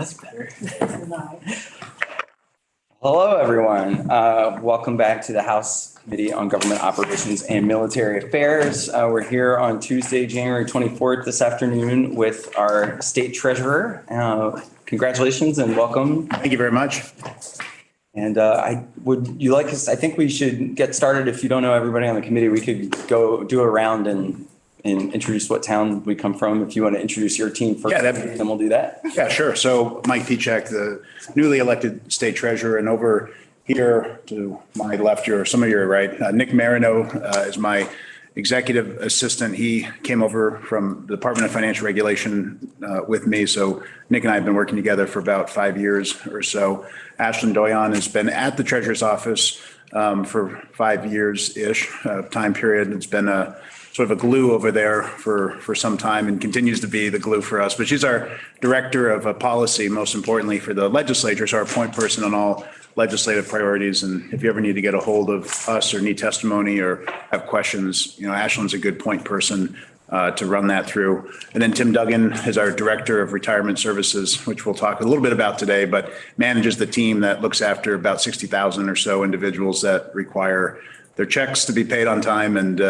That's better. Hello, everyone. Welcome back to the House Committee on Government Operations and Military Affairs. We're here on Tuesday, January 24th this afternoon with our state treasurer. Congratulations and welcome. Thank you very much. And I think we should get started. If you don't know everybody on the committee, we could go do a round and introduce what town we come from. If you want to introduce your team first, then we'll do that. Yeah, sure. So Mike Pichek, the newly elected state treasurer, and over here to my left, some of your right, Nick Marino is my executive assistant. He came over from the Department of Financial Regulation with me. So Nick and I have been working together for about 5 years or so. Ashlyn Doyon has been at the treasurer's office for 5 years-ish time period. It's been a sort of a glue over there for some time and continues to be the glue for us. But she's our director of policy, most importantly for the legislature, so our point person on all legislative priorities. And if you ever need to get a hold of us or need testimony or have questions, Ashlyn's a good point person to run that through. And then Tim Duggan is our director of retirement services, which we'll talk a little bit about today, but manages the team that looks after about 60,000 or so individuals that require their checks to be paid on time and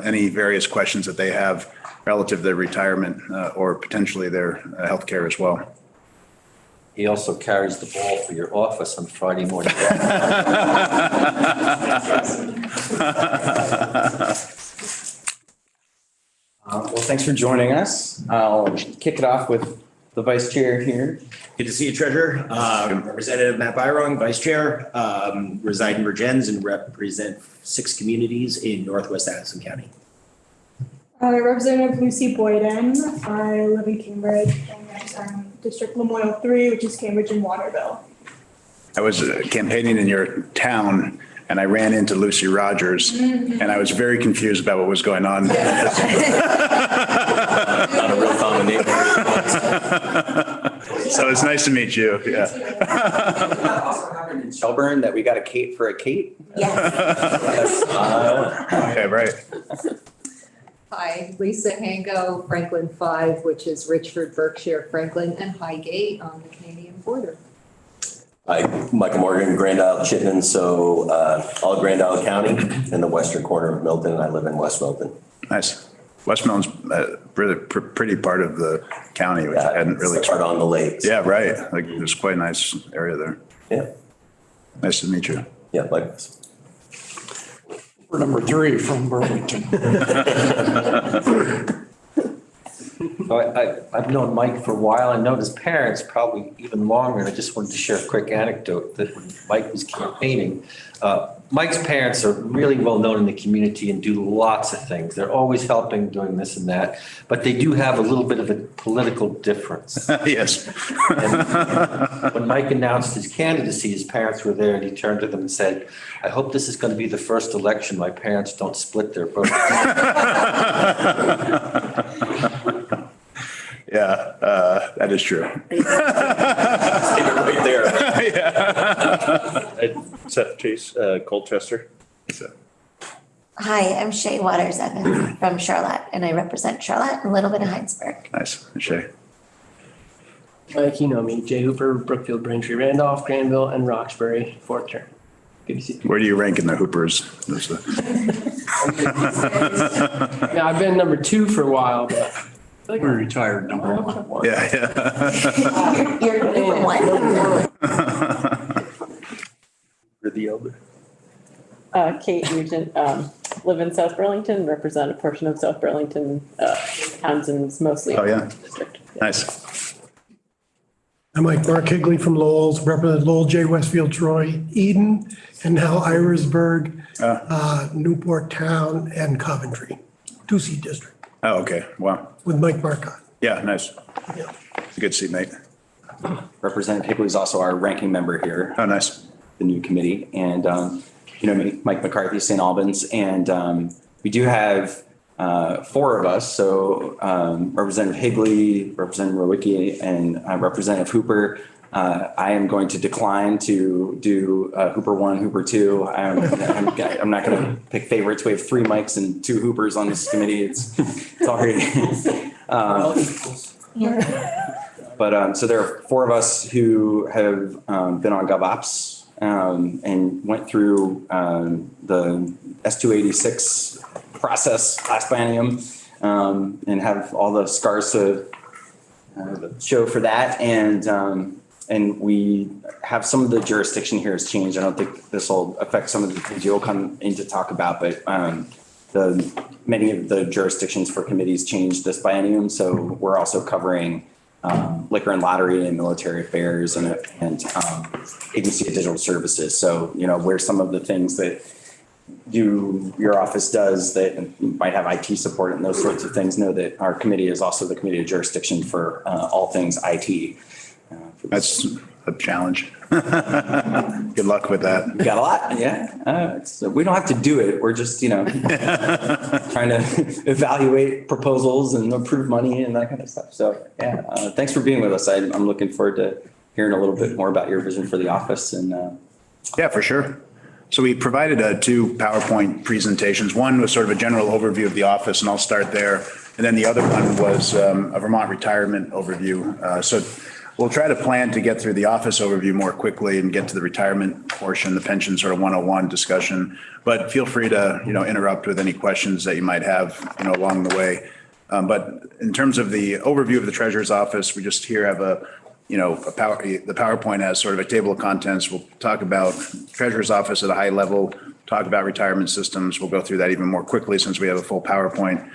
any various questions that they have relative to their retirement or potentially their health care as well. He also carries the ball for your office on Friday morning. Well, thanks for joining us. I'll kick it off with the vice chair here. Good to see you, Treasurer. Representative Matt Byron, Vice Chair, reside in Virgins and represent 6 communities in Northwest Addison County. Representative Lucy Boyden. I live in Cambridge and represent District 103, which is Cambridge and Waterville. I was campaigning in your town and I ran into Lucy Rogers and I was very confused about what was going on. Not a real common name. So it's nice to meet you. Yeah. Also happened in Shelburne that we got a Kate for a Kate. Yes. Okay, right. Hi, Lisa Hango, Franklin 5, which is Richford, Berkshire, Franklin, and Highgate on the Canadian border. Hi, Michael Morgan, Grand Isle, Chittenden, so all Grand Isle County in the western corner of Milton. I live in West Milton. Nice. West Milton's really pretty part of the county, which I hadn't really started on the lakes. Yeah, right. Like there's quite a nice area there. Yeah. Nice to meet you. Yeah, likewise. We're number 3 from Burlington. So I've known Mike for a while. I know his parents probably even longer. And I just wanted to share a quick anecdote that when Mike was campaigning, Mike's parents are really well known in the community and do lots of things. They're always helping, doing this and that, but they do have a little bit of a political difference. Yes. And when Mike announced his candidacy, his parents were there and he turned to them and said, I hope this is going to be the first election my parents don't split their vote. Yeah, that is true. Right there. Yeah. Seth Chase, Colchester. Hi, I'm Shay Waters Evans from Charlotte, and I represent Charlotte and a little bit of Heinsberg. Nice. Shay. Mike, you know me, Jay Hooper, Brookfield, Braintree, Randolph, Granville, and Roxbury, 4th term. Good to see you. Where do you rank in the Hoopers? Now, I've been number 2 for a while, but I feel like We're retired number 1. Yeah. You're number 1. You're the elder. Kate Nugent, live in South Burlington, represent a portion of South Burlington, Townsend's mostly. Oh, yeah. District. Yeah. Nice. I'm Mike Mark Higley from Lowell's, represent Lowell, J. Westfield, Troy, Eden, and now Irisburg, Newport Town, and Coventry, 2C district. Oh, okay. Wow. With Mike Marcotte. Yeah, nice. Yeah. Good to see you, mate. Representative Higley is also our ranking member here. Oh, nice. The new committee. And, me, Mike McCarthy, St. Albans. And we do have 4 of us. So Representative Higley, Representative Rowicki, and Representative Hooper. I am going to decline to do Hooper 1, Hooper 2. I'm not going to pick favorites. We have 3 Mikes and 2 Hoopers on this committee. It's already. So there are four of us who have been on Gov.Ops and went through the S-286 process last biennium and have all the scars to show for that. And we have some of the jurisdiction here has changed. I don't think this will affect some of the things you'll come in to talk about, but many of the jurisdictions for committees changed this biennium. So we're also covering liquor and lottery and military affairs and agency of digital services. So, where some of the things that your office does that might have IT support and those sorts of things, know that our committee is also the committee of jurisdiction for all things IT. That's a challenge. Good luck with that. We got a lot, yeah. We don't have to do it. We're just, trying to evaluate proposals and approve money and that kind of stuff. So, yeah, thanks for being with us. I'm looking forward to hearing a little bit more about your vision for the office. And yeah, for sure. So we provided two PowerPoint presentations. One was sort of a general overview of the office, and I'll start there. And then the other one was a Vermont retirement overview. So we'll try to plan to get through the office overview more quickly and get to the retirement portion, the pension sort of 101 discussion. But feel free to, interrupt with any questions that you might have, along the way. But in terms of the overview of the treasurer's office, we just here have the PowerPoint has sort of a table of contents. We'll talk about treasurer's office at a high level, talk about retirement systems. We'll go through that even more quickly since we have a full PowerPoint.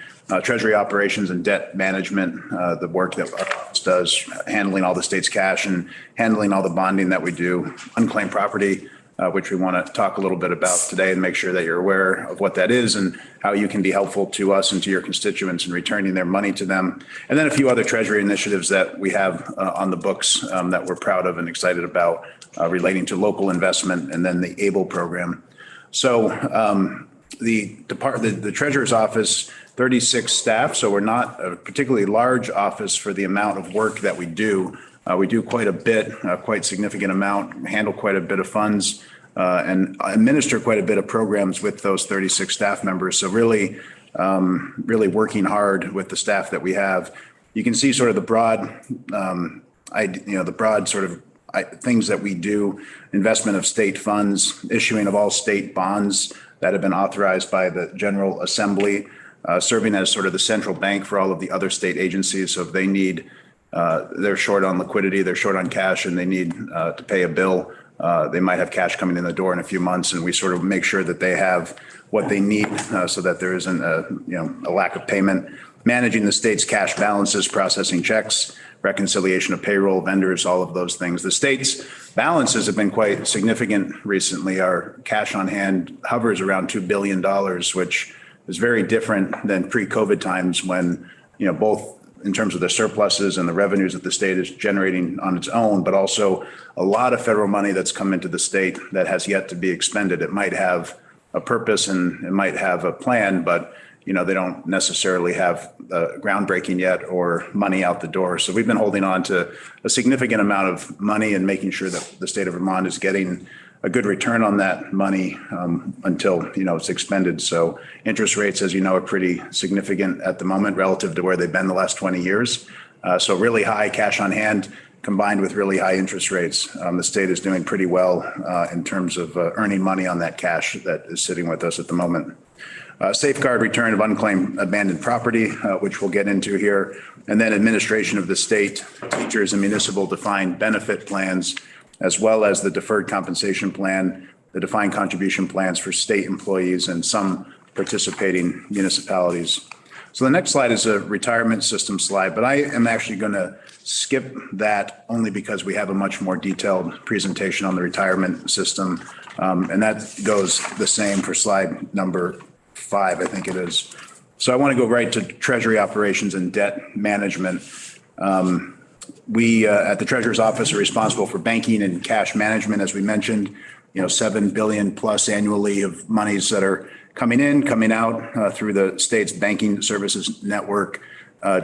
Treasury operations and debt management, the work that our office does, handling all the state's cash and handling all the bonding that we do, unclaimed property, which we want to talk a little bit about today and make sure that you're aware of what that is and how you can be helpful to us and to your constituents in returning their money to them. And then a few other treasury initiatives that we have on the books that we're proud of and excited about relating to local investment and then the ABLE program. So the treasurer's office, 36 staff, so we're not a particularly large office for the amount of work that we do. We do quite a bit, quite significant amount, handle quite a bit of funds, and administer quite a bit of programs with those 36 staff members. So really working hard with the staff that we have. You can see sort of the broad, things that we do: investment of state funds, issuing of all state bonds that have been authorized by the General Assembly, serving as sort of the central bank for all of the other state agencies. So if they need, they're short on liquidity, they're short on cash, and they need to pay a bill, they might have cash coming in the door in a few months, and we sort of make sure that they have what they need so that there isn't a lack of payment. Managing the state's cash balances, processing checks, reconciliation of payroll, vendors, all of those things. The state's balances have been quite significant recently. Our cash on hand hovers around $2 billion, which is very different than pre-COVID times when, both in terms of the surpluses and the revenues that the state is generating on its own, but also a lot of federal money that's come into the state that has yet to be expended. It might have a purpose and it might have a plan, but they don't necessarily have groundbreaking yet or money out the door. So we've been holding on to a significant amount of money and making sure that the state of Vermont is getting a good return on that money until, it's expended. So interest rates, as you know, are pretty significant at the moment relative to where they've been the last 20 years. So really high cash on hand combined with really high interest rates. The state is doing pretty well in terms of earning money on that cash that is sitting with us at the moment. Safeguard return of unclaimed abandoned property, which we'll get into here, and then administration of the state, teachers and municipal defined benefit plans, as well as the deferred compensation plan, the defined contribution plans for state employees and some participating municipalities. So the next slide is a retirement system slide, but I am actually going to skip that only because we have a much more detailed presentation on the retirement system. And that goes the same for slide number 5, I think it is. So I want to go right to treasury operations and debt management. We at the treasurer's office are responsible for banking and cash management, as we mentioned, $7 billion plus annually of monies that are coming in, coming out through the state's banking services network,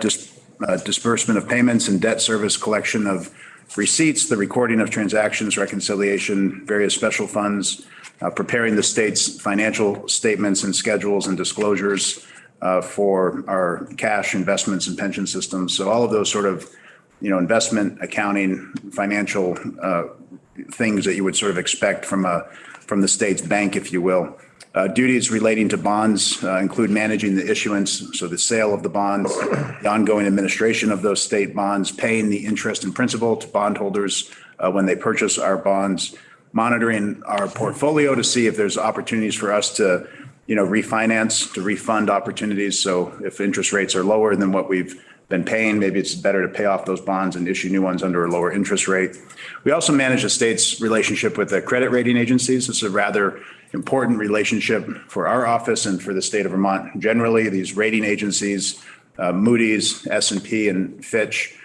disbursement of payments and debt service, collection of receipts, the recording of transactions, reconciliation, various special funds, preparing the state's financial statements and schedules and disclosures for our cash investments and pension systems. So all of those sort of investment, accounting, financial things that you would sort of expect from the state's bank, if you will. Duties relating to bonds include managing the issuance, so the sale of the bonds, the ongoing administration of those state bonds, paying the interest and principal to bondholders when they purchase our bonds, monitoring our portfolio to see if there's opportunities for us to, refinance, to refund opportunities. So if interest rates are lower than what we've been paying, maybe it's better to pay off those bonds and issue new ones under a lower interest rate. We also manage the state's relationship with the credit rating agencies. It's a rather important relationship for our office and for the state of Vermont. Generally, these rating agencies, Moody's, S&P, and Fitch,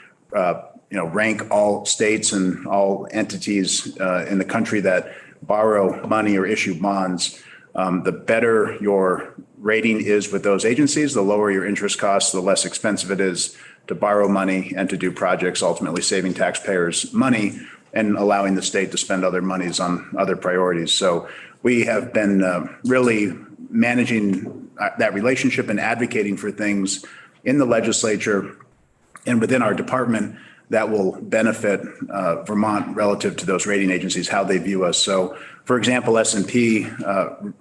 rank all states and all entities in the country that borrow money or issue bonds. The better your rating is with those agencies, the lower your interest costs, the less expensive it is to borrow money and to do projects, ultimately saving taxpayers money and allowing the state to spend other monies on other priorities. So we have been really managing that relationship and advocating for things in the legislature and within our department that will benefit Vermont relative to those rating agencies, how they view us. So, for example, S&P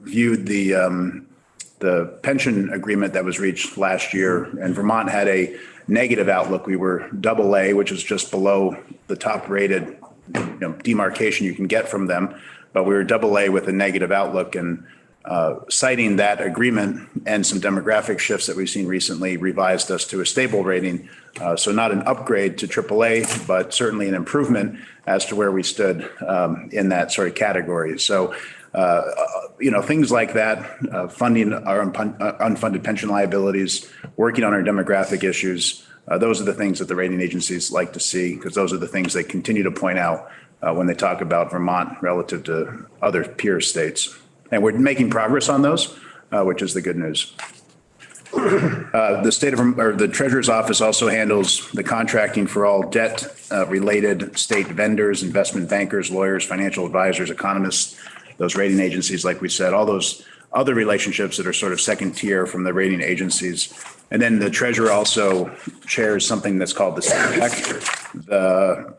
viewed the pension agreement that was reached last year, and Vermont had a negative outlook. We were AA, which is just below the top rated demarcation you can get from them, but we were AA with a negative outlook, and citing that agreement and some demographic shifts that we've seen recently revised us to a stable rating. So not an upgrade to AAA, but certainly an improvement as to where we stood in that sort of category. So, things like that, funding our unfunded pension liabilities, working on our demographic issues, those are the things that the rating agencies like to see, because those are the things they continue to point out when they talk about Vermont relative to other peer states. And we're making progress on those, which is the good news. The Treasurer's Office also handles the contracting for all debt related state vendors, investment bankers, lawyers, financial advisors, economists, those rating agencies, like we said, all those other relationships that are sort of second tier from the rating agencies. And then the treasurer also chairs something that's called the CDEC, the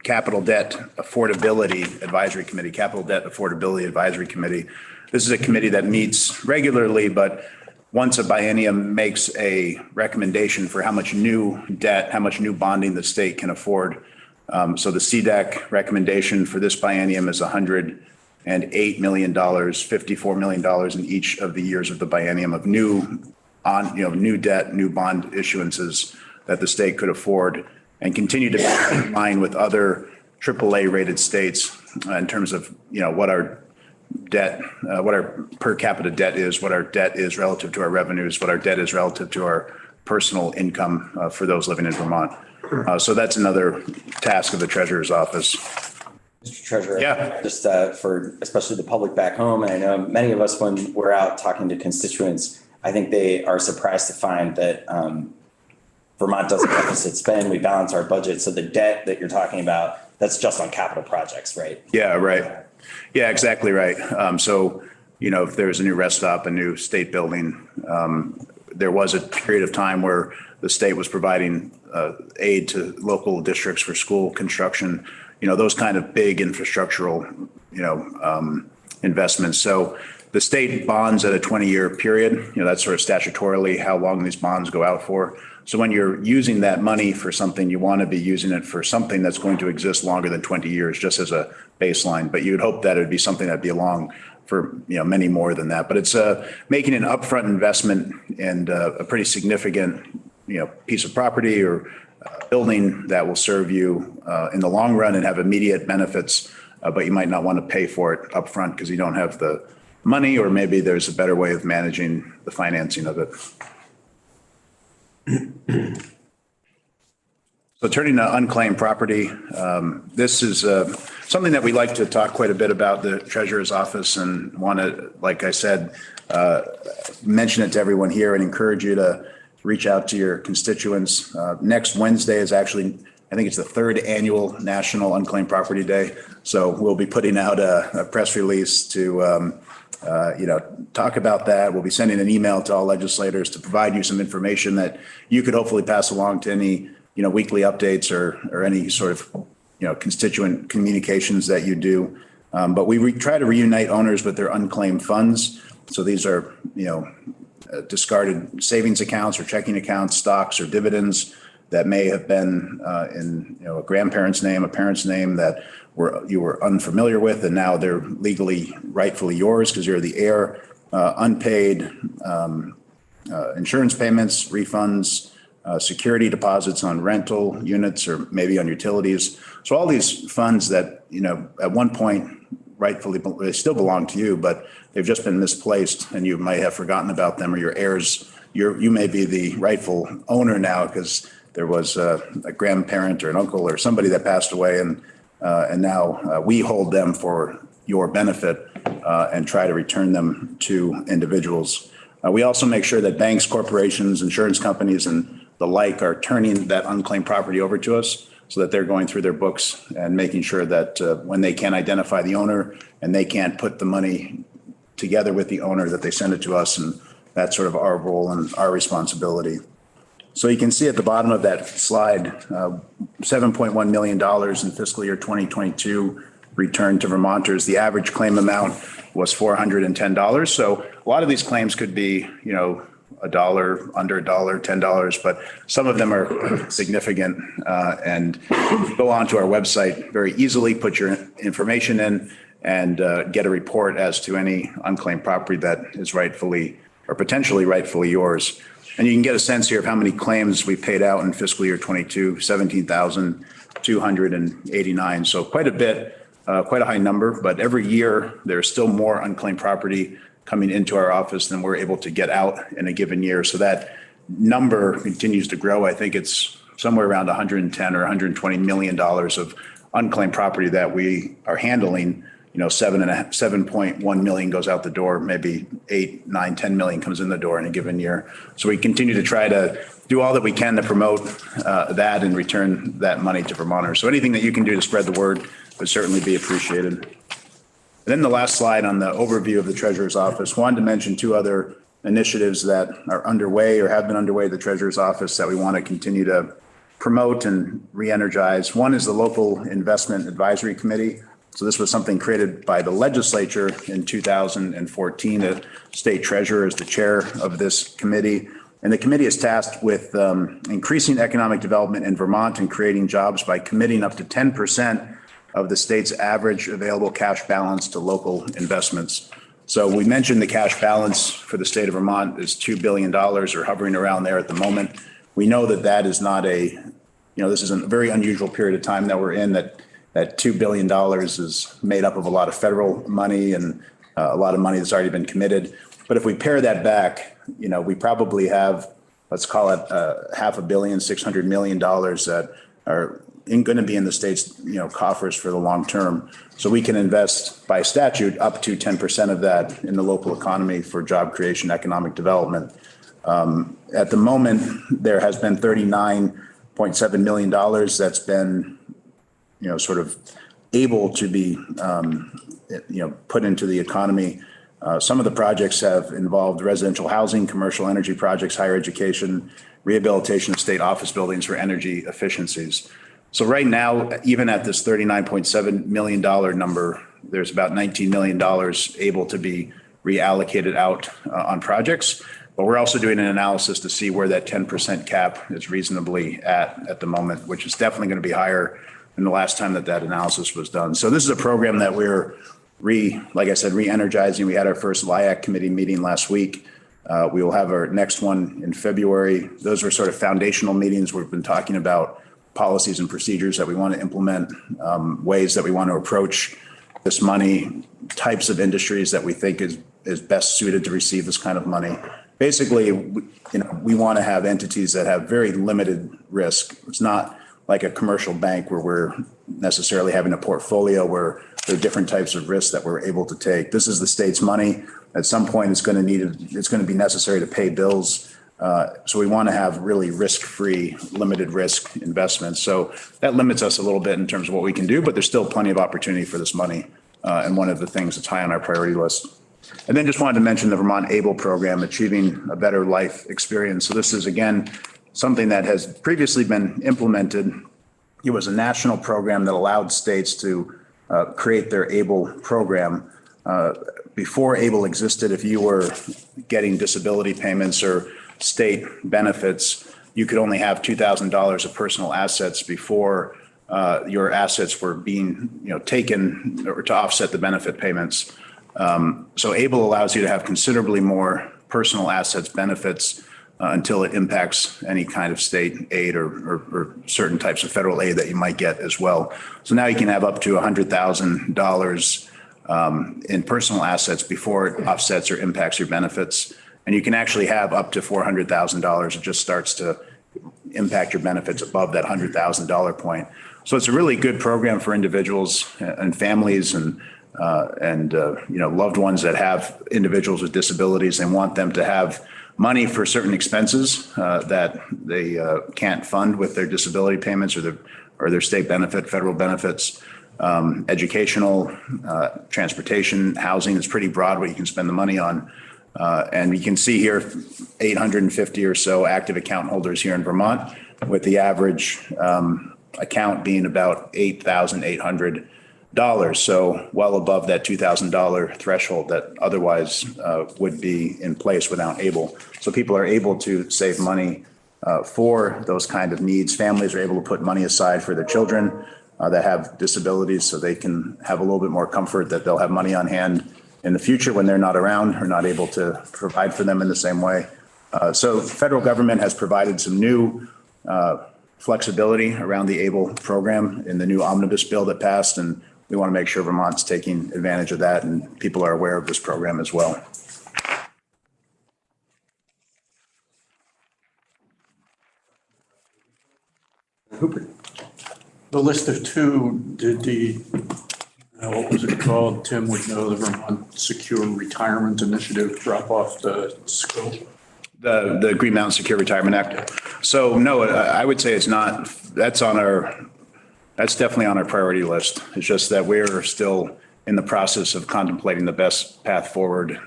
Capital Debt Affordability Advisory Committee, Capital Debt Affordability Advisory Committee. This is a committee that meets regularly, but once a biennium makes a recommendation for how much new debt, how much new bonding the state can afford. So the CDEC recommendation for this biennium is $108 million, $54 million in each of the years of the biennium of new debt, new bond issuances that the state could afford, and continue to be in line with other AAA rated states in terms of, what our debt, what our per capita debt is, what our debt is relative to our revenues, what our debt is relative to our personal income for those living in Vermont. So that's another task of the Treasurer's Office. Mr. Treasurer. Yeah. Just for especially the public back home, and I know many of us, when we're out talking to constituents, I think they are surprised to find that Vermont doesn't deficit spend. We balance our budget. So the debt that you're talking about, that's just on capital projects, right? Yeah, right. Yeah, exactly right. So, if there's a new rest stop, a new state building, there was a period of time where the state was providing aid to local districts for school construction, those kind of big infrastructural, investments. So the state bonds at a 20-year period, that's sort of statutorily how long these bonds go out for. So when you're using that money for something, you want to be using it for something that's going to exist longer than 20 years, just as a baseline. But you would hope that it would be something that'd be along for many more than that. But it's making an upfront investment and a pretty significant piece of property or building that will serve you in the long run and have immediate benefits, but you might not want to pay for it upfront because you don't have the money, or maybe there's a better way of managing the financing of it. So turning to unclaimed property, this is something that we like to talk quite a bit about, the Treasurer's Office, and want to, like I said, mention it to everyone here and encourage you to reach out to your constituents. Next Wednesday is actually, I think it's the 3rd annual National Unclaimed Property Day. So we'll be putting out a press release to talk about that. We'll be sending an email to all legislators to provide you some information that you could hopefully pass along to any weekly updates or any sort of, constituent communications that you do. But we try to reunite owners with their unclaimed funds. So these are, discarded savings accounts or checking accounts, stocks or dividends that may have been in a grandparent's name, a parent's name that you were unfamiliar with, and now they're legally, rightfully yours because you're the heir. Unpaid insurance payments, refunds, security deposits on rental units or maybe on utilities. So all these funds that at one point rightfully they still belong to you, but they've just been misplaced, and you might have forgotten about them, or your heirs. You may be the rightful owner now because there was a grandparent or an uncle or somebody that passed away, and now we hold them for your benefit and try to return them to individuals. We also make sure that banks, corporations, insurance companies, and the like are turning that unclaimed property over to us so that they're going through their books and making sure that when they can't identify the owner and they can't put the money together with the owner, that they send it to us, and that's sort of our role and our responsibility. So you can see at the bottom of that slide, $7.1 million in fiscal year 2022 returned to Vermonters. The average claim amount was $410. So a lot of these claims could be, $1, under $1, $10, but some of them are significant. And go onto our website very easily, put your information in, and get a report as to any unclaimed property that is rightfully or potentially rightfully yours. And you can get a sense here of how many claims we paid out in fiscal year 22, 17,289. So quite a bit, quite a high number, but every year there's still more unclaimed property coming into our office than we're able to get out in a given year. So that number continues to grow. I think it's somewhere around 110 or $120 million of unclaimed property that we are handling. 7.1 million goes out the door, maybe 8, 9, 10 million comes in the door in a given year. So we continue to try to do all that we can to promote that and return that money to Vermonters. So anything that you can do to spread the word would certainly be appreciated. And then the last slide on the overview of the Treasurer's Office, wanted to mention two other initiatives that are underway or have been underway at the Treasurer's Office that we want to continue to promote and re-energize. One is the Local Investment Advisory Committee. So this was something created by the legislature in 2014. The state treasurer is the chair of this committee. And the committee is tasked with increasing economic development in Vermont and creating jobs by committing up to 10% of the state's average available cash balance to local investments. So we mentioned the cash balance for the state of Vermont is $2 billion or hovering around there at the moment. We know that that is not this is a very unusual period of time that we're in, that $2 billion is made up of a lot of federal money and a lot of money that's already been committed. But if we pare that back, we probably have, let's call it $500 million, $600 million that are going to be in the state's, coffers for the long term. So we can invest by statute up to 10% of that in the local economy for job creation, economic development. At the moment, there has been $39.7 million that's been sort of able to be, put into the economy. Some of the projects have involved residential housing, commercial energy projects, higher education, rehabilitation of state office buildings for energy efficiencies. So right now, even at this $39.7 million number, there's about $19 million able to be reallocated out on projects. But we're also doing an analysis to see where that 10% cap is reasonably at the moment, which is definitely going to be higher than the last time that analysis was done. So this is a program that we're re-energizing. We had our first LIAC committee meeting last week. We will have our next one in February. Those are sort of foundational meetings. We've been talking about policies and procedures that we want to implement, ways that we want to approach this money, types of industries that we think is best suited to receive this kind of money. Basically, we want to have entities that have very limited risk. It's not like a commercial bank where we're necessarily having a portfolio where there are different types of risks that we're able to take. This is the state's money. At some point, it's going to be necessary to pay bills. So we want to have really risk-free, limited risk investments. So that limits us a little bit in terms of what we can do, but there's still plenty of opportunity for this money. And one of the things that's high on our priority list. And then just wanted to mention the Vermont ABLE program, Achieving a Better Life Experience. So this is, again, something that has previously been implemented. It was a national program that allowed states to create their ABLE program. Before ABLE existed, if you were getting disability payments or state benefits, you could only have $2,000 of personal assets before your assets were being, taken or to offset the benefit payments. So ABLE allows you to have considerably more personal assets benefits until it impacts any kind of state aid or certain types of federal aid that you might get as well. So now you can have up to $100,000 in personal assets before it offsets or impacts your benefits. And you can actually have up to $400,000. It just starts to impact your benefits above that $100,000 point. So it's a really good program for individuals and families and loved ones that have individuals with disabilities and want them to have money for certain expenses that they can't fund with their disability payments or their state benefit, federal benefits, educational, transportation, housing. It's pretty broad what you can spend the money on. And you can see here 850 or so active account holders here in Vermont, with the average account being about $8,800. So well above that $2,000 threshold that otherwise would be in place without ABLE. So people are able to save money for those kind of needs. Families are able to put money aside for their children that have disabilities, so they can have a little bit more comfort that they'll have money on hand in the future when they're not around or not able to provide for them in the same way. So the federal government has provided some new flexibility around the ABLE program in the new omnibus bill that passed, and we want to make sure Vermont's taking advantage of that and people are aware of this program as well. The list of two, did what was it called? Tim would know, the Vermont Secure Retirement Initiative drop off the scope? The Green Mountain Secure Retirement Act. So no, I would say it's not. That's definitely on our priority list. It's just that we're still in the process of contemplating the best path forward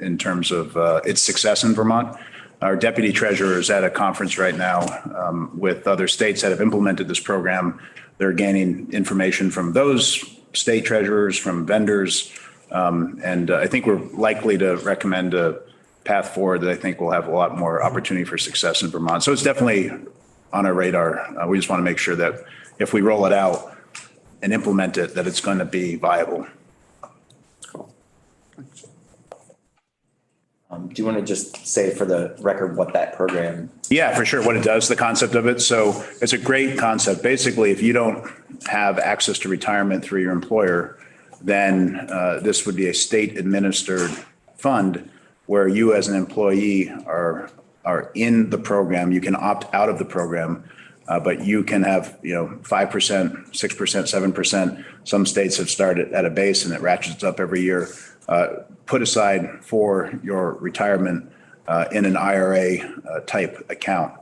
in terms of its success in Vermont. Our deputy treasurer is at a conference right now with other states that have implemented this program. They're gaining information from those state treasurers, from vendors, and I think we're likely to recommend a path forward that I think will have a lot more opportunity for success in Vermont. So it's definitely on our radar. We just want to make sure that if we roll it out and implement it, that it's going to be viable. Cool. Do you want to just say for the record what that program? Yeah, for sure. What it does, the concept of it. So it's a great concept. Basically, if you don't have access to retirement through your employer, then this would be a state administered fund where you as an employee are in the program. You can opt out of the program, but you can have 5%, 6%, 7%. Some states have started at a base and it ratchets up every year. Put aside for your retirement in an IRA type account.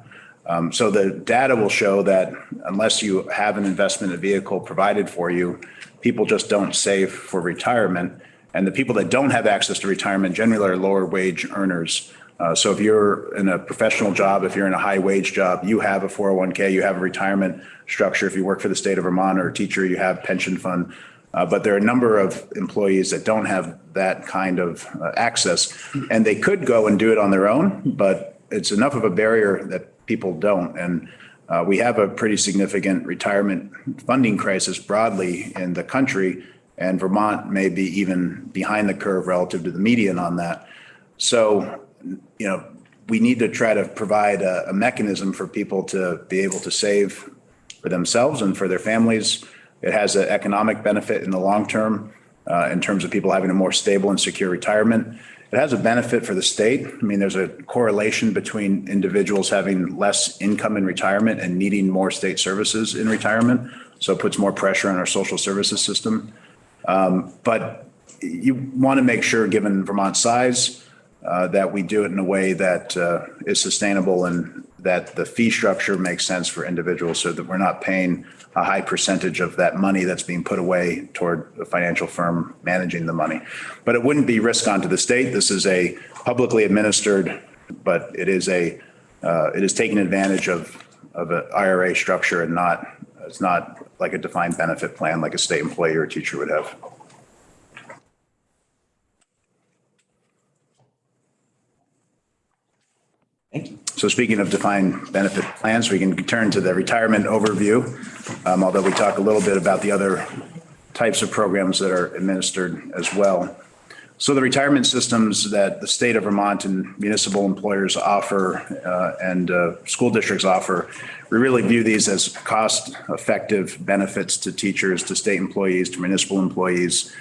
So the data will show that unless you have an investment vehicle provided for you, people just don't save for retirement. And the people that don't have access to retirement generally are lower wage earners. So if you're in a professional job, if you're in a high wage job, you have a 401k, you have a retirement structure. If you work for the state of Vermont or a teacher, you have pension fund. But there are a number of employees that don't have that kind of access, and they could go and do it on their own, but it's enough of a barrier that people don't. And we have a pretty significant retirement funding crisis broadly in the country, and Vermont may be even behind the curve relative to the median on that. So, we need to try to provide a mechanism for people to be able to save for themselves and for their families. It has an economic benefit in the long term in terms of people having a more stable and secure retirement. It has a benefit for the state. I mean, there's a correlation between individuals having less income in retirement and needing more state services in retirement. So it puts more pressure on our social services system. But you want to make sure, given Vermont's size, that we do it in a way that is sustainable and that the fee structure makes sense for individuals so that we're not paying a high percentage of that money that's being put away toward the financial firm managing the money. But it wouldn't be risk onto the state. This is a publicly administered, but it is a it is taking advantage of an IRA structure and it's not like a defined benefit plan like a state employee or a teacher would have. Thank you. So speaking of defined benefit plans, we can turn to the retirement overview, although we talk a little bit about the other types of programs that are administered as well. So the retirement systems that the state of Vermont and municipal employers offer and school districts offer, we really view these as cost-effective benefits to teachers, to state employees, to municipal employees,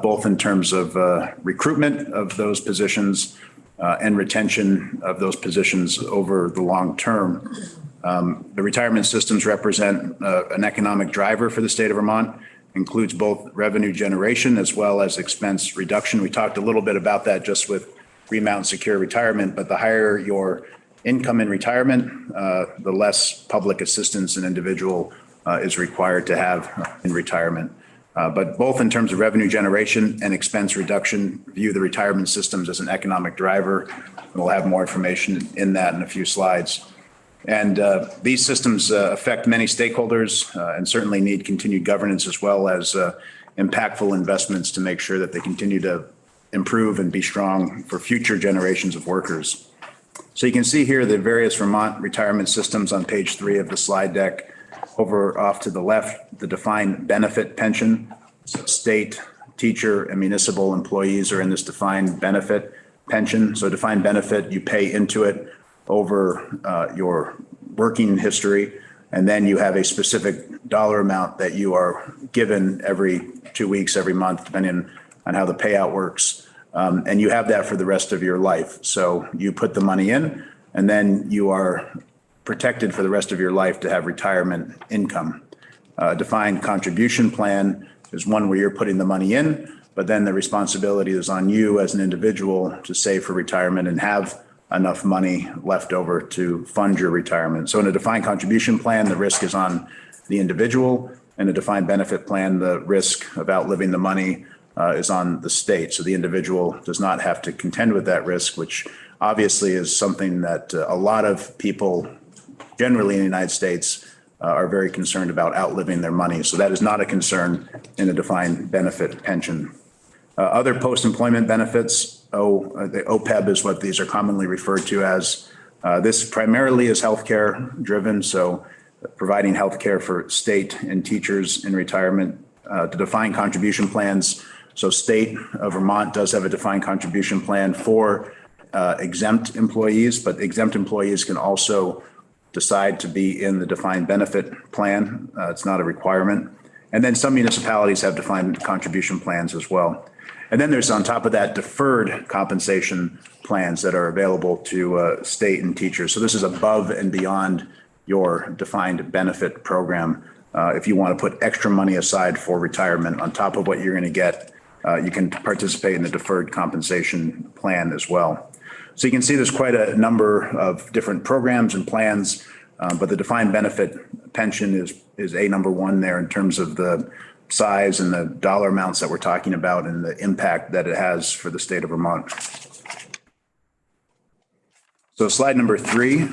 both in terms of recruitment of those positions and retention of those positions over the long term. The retirement systems represent an economic driver for the state of Vermont, includes both revenue generation as well as expense reduction. We talked a little bit about that just with Green Mountain Secure Retirement, but the higher your income in retirement, the less public assistance an individual is required to have in retirement. But both in terms of revenue generation and expense reduction, view the retirement systems as an economic driver. We'll have more information in that in a few slides. And these systems affect many stakeholders and certainly need continued governance as well as impactful investments to make sure that they continue to improve and be strong for future generations of workers. So you can see here the various Vermont retirement systems on page 3 of the slide deck. Over off to the left, the defined benefit pension. So state, teacher, and municipal employees are in this defined benefit pension. So defined benefit, you pay into it over your working history, and then you have a specific dollar amount that you are given every 2 weeks, every month, depending on how the payout works. And you have that for the rest of your life. So you put the money in, and then you are protected for the rest of your life to have retirement income. A defined contribution plan is one where you're putting the money in, but then the responsibility is on you as an individual to save for retirement and have enough money left over to fund your retirement. So in a defined contribution plan, the risk is on the individual. In a defined benefit plan, the risk of outliving the money is on the state. So the individual does not have to contend with that risk, which obviously is something that a lot of people generally in the United States are very concerned about outliving their money. So that is not a concern in a defined benefit pension. Other post-employment benefits, the OPEB is what these are commonly referred to as. This primarily is healthcare driven, so providing healthcare for state and teachers in retirement. The defined contribution plans, so state of Vermont does have a defined contribution plan for exempt employees, but exempt employees can also decide to be in the defined benefit plan. It's not a requirement. And then some municipalities have defined contribution plans as well. And then there's on top of that deferred compensation plans that are available to state and teachers. So this is above and beyond your defined benefit program. If you want to put extra money aside for retirement on top of what you're going to get, you can participate in the deferred compensation plan as well. So you can see there's quite a number of different programs and plans, but the defined benefit pension is a number one there in terms of the size and the dollar amounts that we're talking about and the impact that it has for the state of Vermont. So slide number 3,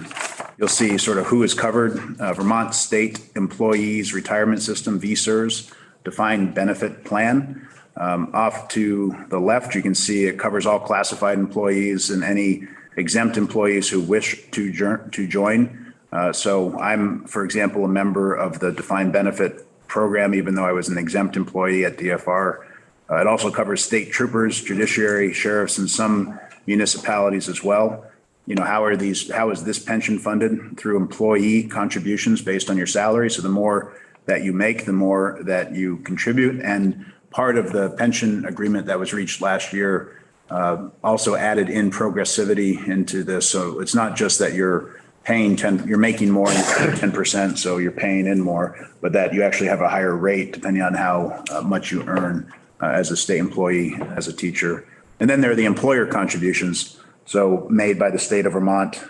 you'll see sort of who is covered. Vermont State Employees Retirement System, VSERS, defined benefit plan. Off to the left, you can see it covers all classified employees and any exempt employees who wish to join. So I'm, for example, a member of the defined benefit program, even though I was an exempt employee at DFR. It also covers state troopers, judiciary, sheriffs, and some municipalities as well. You know, how is this pension funded? Through employee contributions based on your salary. So the more that you make, the more that you contribute. And part of the pension agreement that was reached last year also added in progressivity into this. So it's not just that you're making more than 10%, so you're paying in more, but that you actually have a higher rate depending on how much you earn as a state employee, as a teacher. And then there are the employer contributions, so made by the state of Vermont,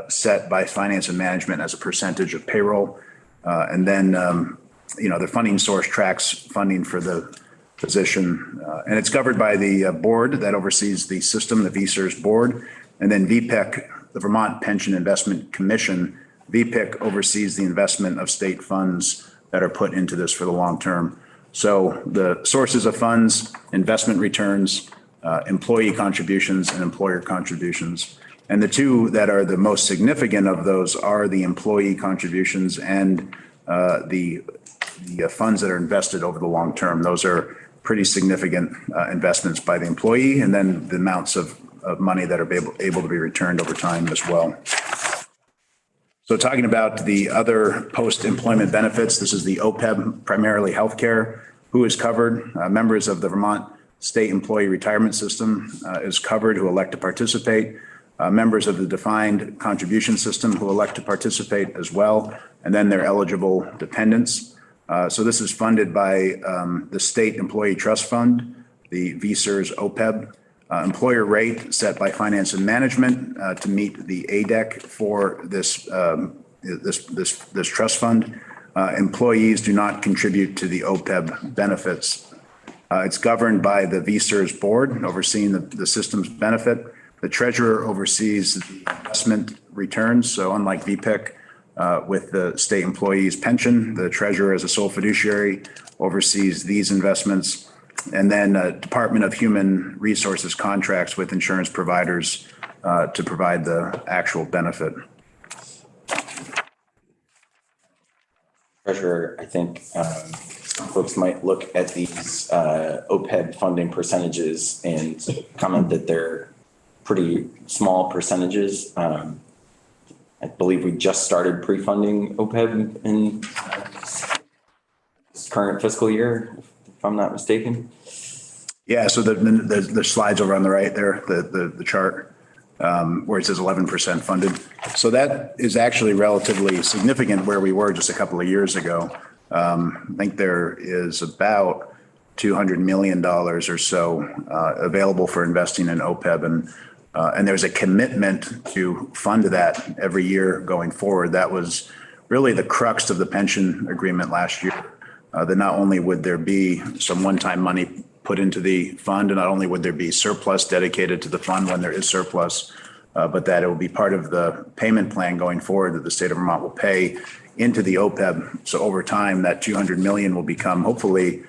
set by finance and management as a percentage of payroll. And then, the funding source tracks funding for the position. And it's governed by the board that oversees the system, the VSERS board, and then VPEC, the Vermont Pension Investment Commission, VPIC oversees the investment of state funds that are put into this for the long term. So the sources of funds, investment returns, employee contributions, and employer contributions. And the two that are the most significant of those are the employee contributions and the funds that are invested over the long term. Those are pretty significant investments by the employee, and then the amounts of money that are able to be returned over time as well. So talking about the other post-employment benefits, this is the OPEB, primarily healthcare. Who is covered? Members of the Vermont State Employee Retirement System is covered who elect to participate. Members of the defined contribution system who elect to participate as well, and then their eligible dependents. So this is funded by the State Employee Trust Fund, the VSERS OPEB. Employer rate set by Finance and Management to meet the ADEC for this trust fund. Employees do not contribute to the OPEB benefits. It's governed by the VSERS board overseeing the system's benefit. The treasurer oversees the investment returns. So unlike VPIC with the state employee's pension, the treasurer as a sole fiduciary oversees these investments. And then Department of Human Resources contracts with insurance providers to provide the actual benefit. Treasurer, I think folks might look at these OPEB funding percentages and comment that they're pretty small percentages. I believe we just started pre-funding OPEB in this current fiscal year, if I'm not mistaken. Yeah, so the slides over on the right there, the chart where it says 11% funded. So that is actually relatively significant where we were just a couple of years ago. I think there is about $200 million or so available for investing in OPEB, and there's a commitment to fund that every year going forward. That was really the crux of the pension agreement last year. That not only would there be some one-time money put into the fund, and not only would there be surplus dedicated to the fund when there is surplus, but that it will be part of the payment plan going forward that the state of Vermont will pay into the OPEB. So over time, that 200 million will become hopefully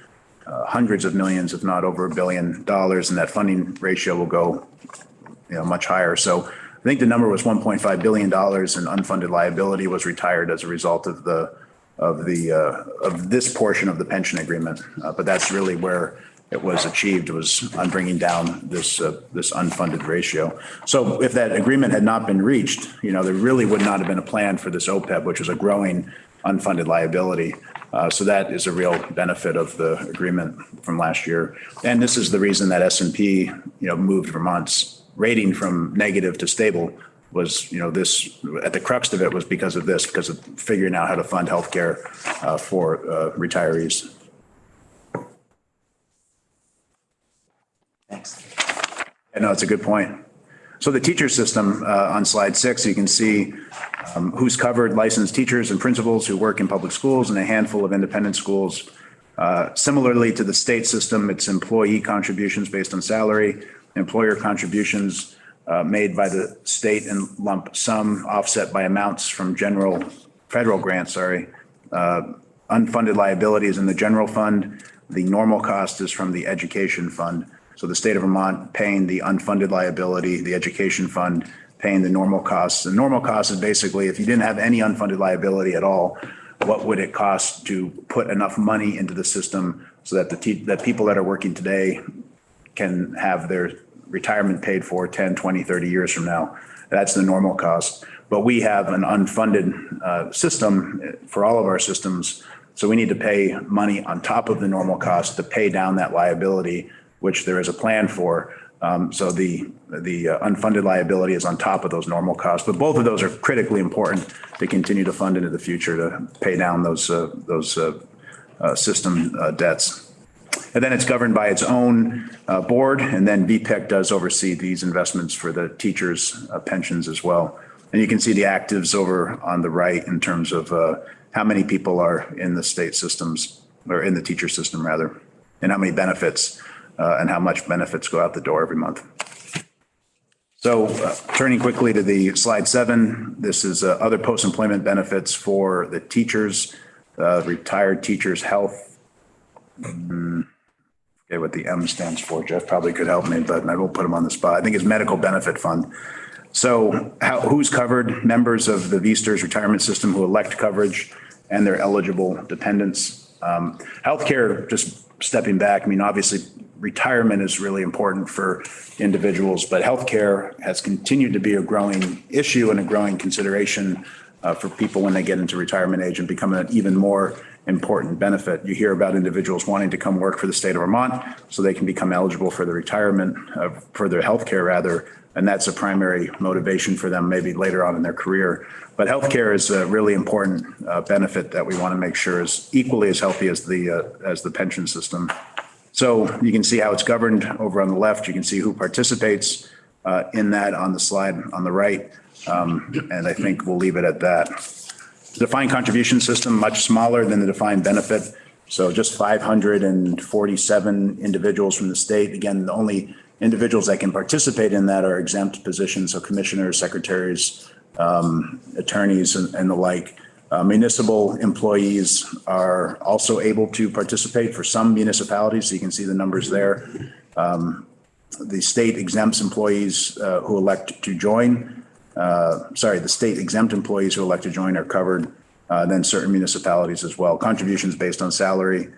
hundreds of millions, if not over $1 billion, and that funding ratio will go much higher. So I think the number was $1.5 billion in unfunded liability was retired as a result of this portion of the pension agreement. But that's really where it was achieved, was on bringing down this unfunded ratio. So if that agreement had not been reached, there really would not have been a plan for this OPEB, which was a growing unfunded liability. So that is a real benefit of the agreement from last year. And this is the reason that S&P, moved Vermont's rating from negative to stable. Was, this at the crux of it was because of figuring out how to fund healthcare for retirees. Thanks. I know it's a good point. So the teacher system on slide 6, you can see who's covered: licensed teachers and principals who work in public schools and a handful of independent schools. Similarly to the state system, it's employee contributions based on salary, employer contributions made by the state in lump sum, offset by amounts from federal grants, unfunded liabilities in the general fund. The normal cost is from the education fund. So the state of Vermont paying the unfunded liability, the education fund paying the normal costs. The normal cost is basically if you didn't have any unfunded liability at all, what would it cost to put enough money into the system so that that people that are working today can have their retirement paid for 10, 20, 30 years from now. That's the normal cost. But we have an unfunded system for all of our systems. So we need to pay money on top of the normal cost to pay down that liability, which there is a plan for. So the unfunded liability is on top of those normal costs. But both of those are critically important to continue to fund into the future to pay down those system debts. And then it's governed by its own board, and then VPIC does oversee these investments for the teachers' pensions as well. And you can see the actives over on the right in terms of how many people are in the state systems, or in the teacher system rather, and how many benefits and how much benefits go out the door every month. So turning quickly to the slide 7, this is other post-employment benefits for the teachers, retired teachers' health. Okay, what the M stands for, Jeff probably could help me, but I won't put him on the spot. I think it's medical benefit fund. So who's covered? Members of the VSTRS retirement system who elect coverage and their eligible dependents. Healthcare, just stepping back, I mean, obviously retirement is really important for individuals, but healthcare has continued to be a growing issue and a growing consideration for people when they get into retirement age and become an even more important benefit. You hear about individuals wanting to come work for the state of Vermont so they can become eligible for the retirement, for their healthcare rather, and that's a primary motivation for them maybe later on in their career. But healthcare is a really important benefit that we want to make sure is equally as healthy as the pension system. So you can see how it's governed over on the left. You can see who participates in that on the slide on the right. And I think we'll leave it at that. The defined contribution system, much smaller than the defined benefit. So just 547 individuals from the state. Again, the only individuals that can participate in that are exempt positions. So commissioners, secretaries, attorneys, and the like. Municipal employees are also able to participate for some municipalities. So you can see the numbers there. The state exempts employees who elect to join. The state exempt employees who elect to join are covered. Then certain municipalities as well. Contributions based on salary.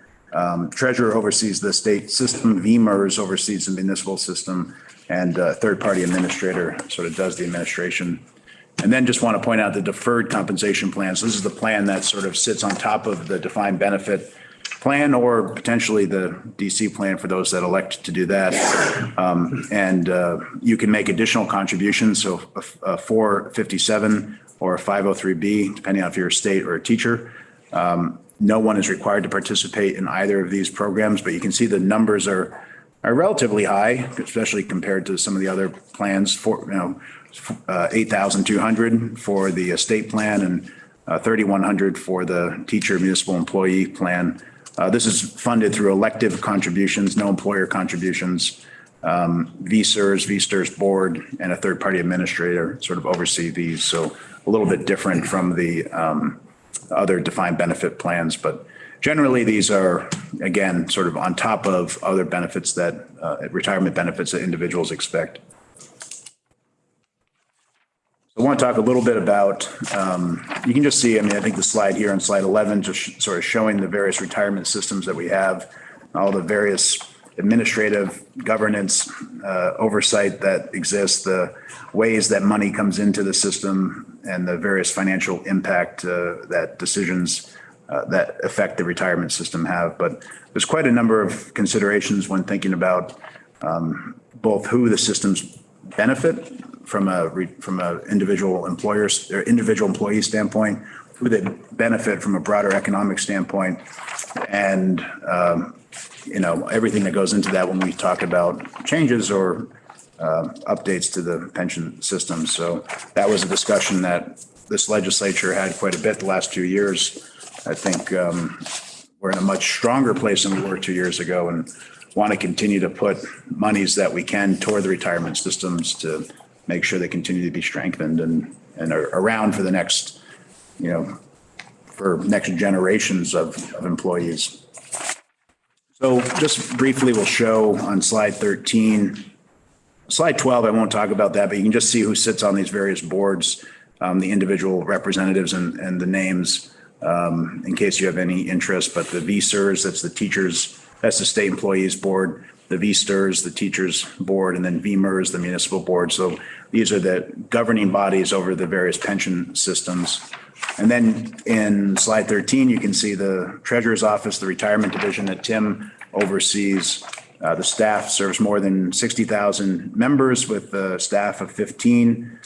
Treasurer oversees the state system. VMERS oversees the municipal system, and third-party administrator sort of does the administration. And then just want to point out the deferred compensation plans. This is the plan that sort of sits on top of the defined benefit plan or potentially the DC plan for those that elect to do that. You can make additional contributions, so a 457 or a 503B, depending on if you're a state or a teacher. No one is required to participate in either of these programs, but you can see the numbers are relatively high, especially compared to some of the other plans. For 8,200 for the state plan and 3,100 for the teacher municipal employee plan. This is funded through elective contributions, no employer contributions. VSTRS board, and a third-party administrator sort of oversee these. So a little bit different from the other defined benefit plans, but generally these are, again, sort of on top of other benefits that retirement benefits that individuals expect. I want to talk a little bit about, you can just see, I mean, I think the slide here on slide 11 just sort of showing the various retirement systems that we have, all the various administrative governance oversight that exists, the ways that money comes into the system, and the various financial impact that decisions that affect the retirement system have. But there's quite a number of considerations when thinking about both who the systems benefit from a individual employers or individual employee standpoint, who they benefit from a broader economic standpoint, and everything that goes into that when we talk about changes or updates to the pension system. So that was a discussion that this legislature had quite a bit the last 2 years. I think we're in a much stronger place than we were 2 years ago, and want to continue to put monies that we can toward the retirement systems to make sure they continue to be strengthened and are around for the next, for next generations of employees. So just briefly, we'll show on slide 13, slide 12, I won't talk about that, but you can just see who sits on these various boards, the individual representatives and the names in case you have any interest. But the VSTRS, that's the teachers, that's the state employees board, the VSTRS, the teachers board, and then VMERS, the municipal board. So these are the governing bodies over the various pension systems. And then in slide 13, you can see the treasurer's office, the retirement division that Tim oversees. The staff serves more than 60,000 members with a staff of 15.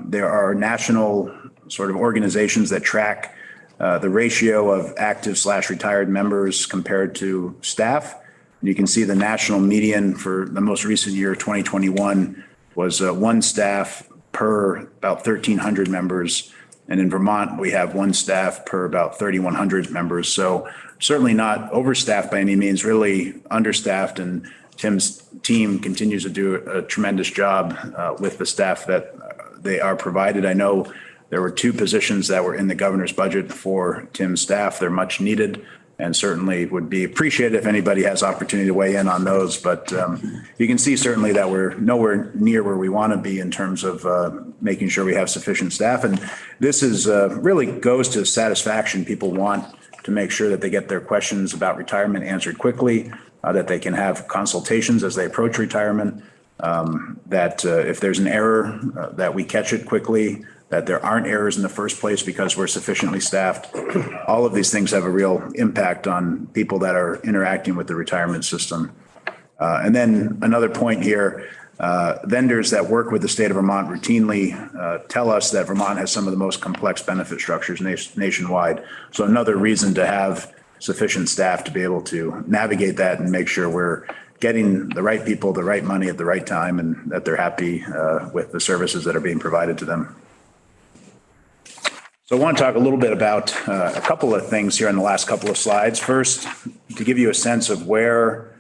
There are national sort of organizations that track the ratio of active/retired members compared to staff. You can see the national median for the most recent year, 2021, was one staff per about 1,300 members. And in Vermont, we have one staff per about 3,100 members. So certainly not overstaffed by any means, really understaffed. And Tim's team continues to do a tremendous job with the staff that they are provided. I know there were 2 positions that were in the governor's budget for Tim's staff. They're much needed and certainly would be appreciated if anybody has opportunity to weigh in on those. But you can see certainly that we're nowhere near where we want to be in terms of making sure we have sufficient staff. And this is really goes to satisfaction. People want to make sure that they get their questions about retirement answered quickly, that they can have consultations as they approach retirement, that if there's an error, that we catch it quickly, that there aren't errors in the first place because we're sufficiently staffed. All of these things have a real impact on people that are interacting with the retirement system. And then another point here, vendors that work with the state of Vermont routinely tell us that Vermont has some of the most complex benefit structures nationwide. So another reason to have sufficient staff to be able to navigate that and make sure we're getting the right people, the right money at the right time, and that they're happy with the services that are being provided to them. So I want to talk a little bit about a couple of things here in the last couple of slides. First, to give you a sense of where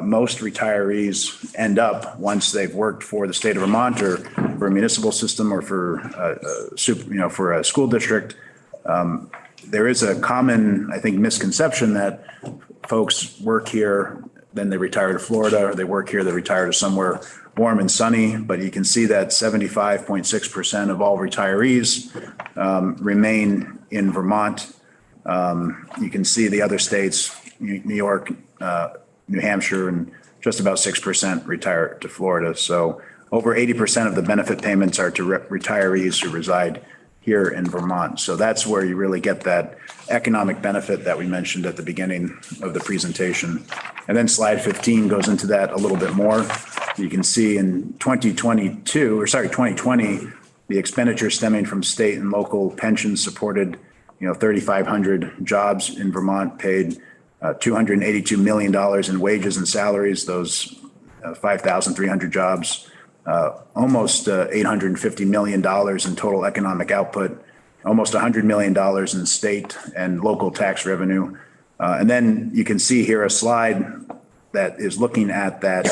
most retirees end up once they've worked for the state of Vermont or for a municipal system or for for a school district. There is a common, I think, misconception that folks work here, then they retire to Florida, or they work here, they retire to somewhere warm and sunny. But you can see that 75.6% of all retirees remain in Vermont. You can see the other states, New York, New Hampshire, and just about 6% retire to Florida. So over 80% of the benefit payments are to retirees who reside here in Vermont. So that's where you really get that economic benefit that we mentioned at the beginning of the presentation. And then slide 15 goes into that a little bit more. You can see in 2020, the expenditure stemming from state and local pensions supported, 3,500 jobs in Vermont, paid $282 million in wages and salaries, those 5,300 jobs, almost $850 million in total economic output, almost $100 million in state and local tax revenue. And then you can see here a slide that is looking at that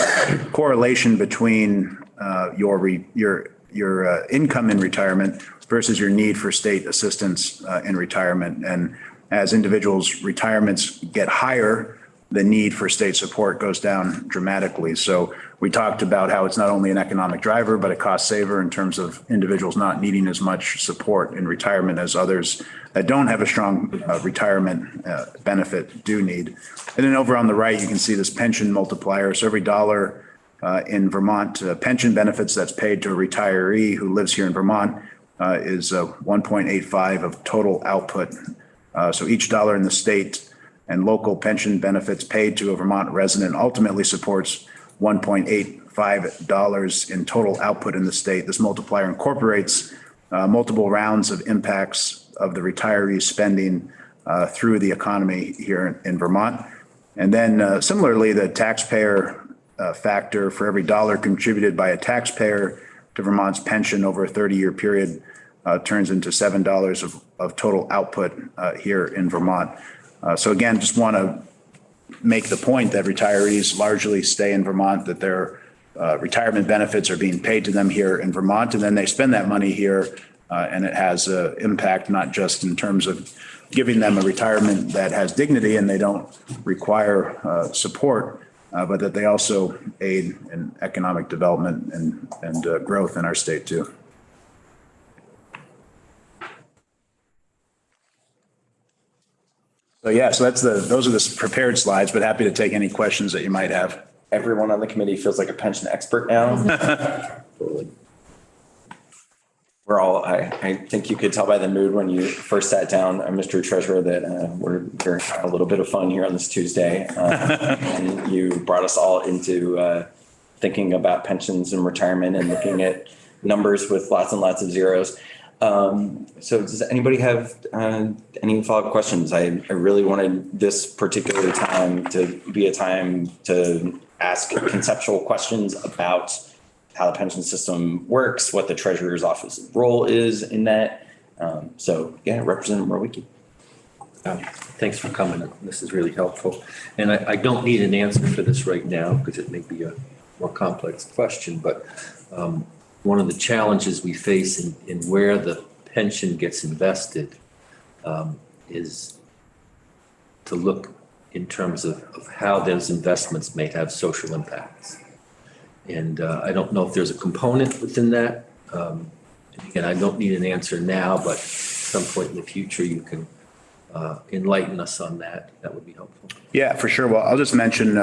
correlation between your income in retirement versus your need for state assistance in retirement. And as individuals' retirements get higher, the need for state support goes down dramatically. So we talked about how it's not only an economic driver, but a cost saver in terms of individuals not needing as much support in retirement as others that don't have a strong retirement benefit do need. And then over on the right, you can see this pension multiplier. So every dollar in Vermont pension benefits that's paid to a retiree who lives here in Vermont is 1.85 of total output. So each dollar in the state and local pension benefits paid to a Vermont resident ultimately supports $1.85 in total output in the state. This multiplier incorporates multiple rounds of impacts of the retiree spending through the economy here in Vermont. And then similarly, the taxpayer factor for every dollar contributed by a taxpayer to Vermont's pension over a 30-year period turns into $7 of total output here in Vermont. So again, just want to make the point that retirees largely stay in Vermont, that their retirement benefits are being paid to them here in Vermont, and then they spend that money here, and it has an impact not just in terms of giving them a retirement that has dignity and they don't require support, but that they also aid in economic development and growth in our state too. So yeah, so those are the prepared slides, but happy to take any questions that you might have. Everyone on the committee feels like a pension expert now. We're all, I think you could tell by the mood when you first sat down, Mr. Treasurer, that we're having a little bit of fun here on this Tuesday. And you brought us all into thinking about pensions and retirement and looking at numbers with lots and lots of zeros. So does anybody have any follow-up questions? I really wanted this particular time to be a time to ask conceptual questions about how the pension system works, what the Treasurer's Office's role is in that. So yeah, Representative Mrowicki. Thanks for coming. This is really helpful. And I don't need an answer for this right now because it may be a more complex question, but one of the challenges we face in where the pension gets invested is to look in terms of how those investments may have social impacts. And I don't know if there's a component within that. Again, I don't need an answer now, but at some point in the future, you can enlighten us on that. That would be helpful. Yeah, for sure. Well, I'll just mention,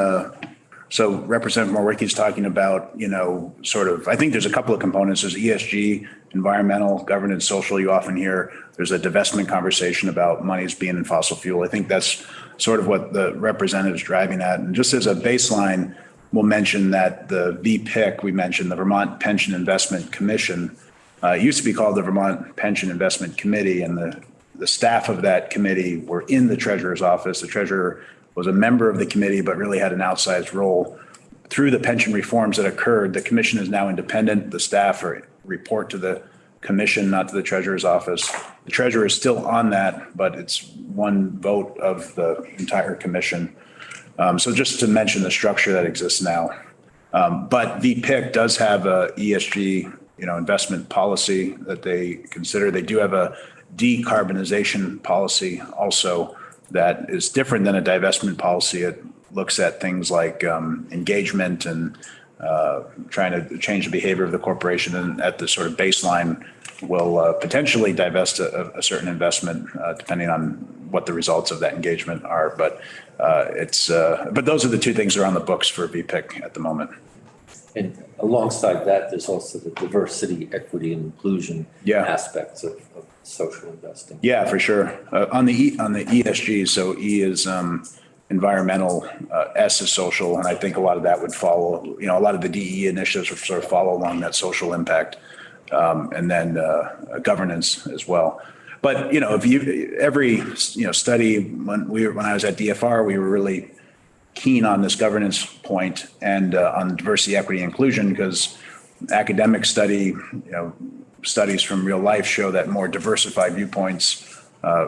so Representative Morwicki's talking about, sort of, I think there's a couple of components. There's ESG, environmental, governance, social. You often hear there's a divestment conversation about monies being in fossil fuel. I think that's sort of what the representative's driving at. And just as a baseline, we'll mention that the VPIC, we mentioned the Vermont Pension Investment Commission, it used to be called the Vermont Pension Investment Committee, and the staff of that committee were in the treasurer's office. The treasurer was a member of the committee, but really had an outsized role. Through the pension reforms that occurred, the commission is now independent. The staff report to the commission, not to the treasurer's office. The treasurer is still on that, but it's one vote of the entire commission. So just to mention the structure that exists now. But VPIC does have a ESG, investment policy that they consider. They do have a decarbonization policy also that is different than a divestment policy. It looks at things like engagement and trying to change the behavior of the corporation, and at the sort of baseline will potentially divest a certain investment depending on what the results of that engagement are. But but those are the two things that are on the books for VPIC at the moment. And alongside that, there's also the diversity, equity, and inclusion aspects of social investing. Yeah, for sure. On the ESG, so E is environmental, S is social, and I think a lot of that would follow, a lot of the DE initiatives would sort of follow along that social impact, and then governance as well. But, if every study, when I was at DFR, we were really keen on this governance point and on diversity, equity, inclusion, because academic studies from real life show that more diversified viewpoints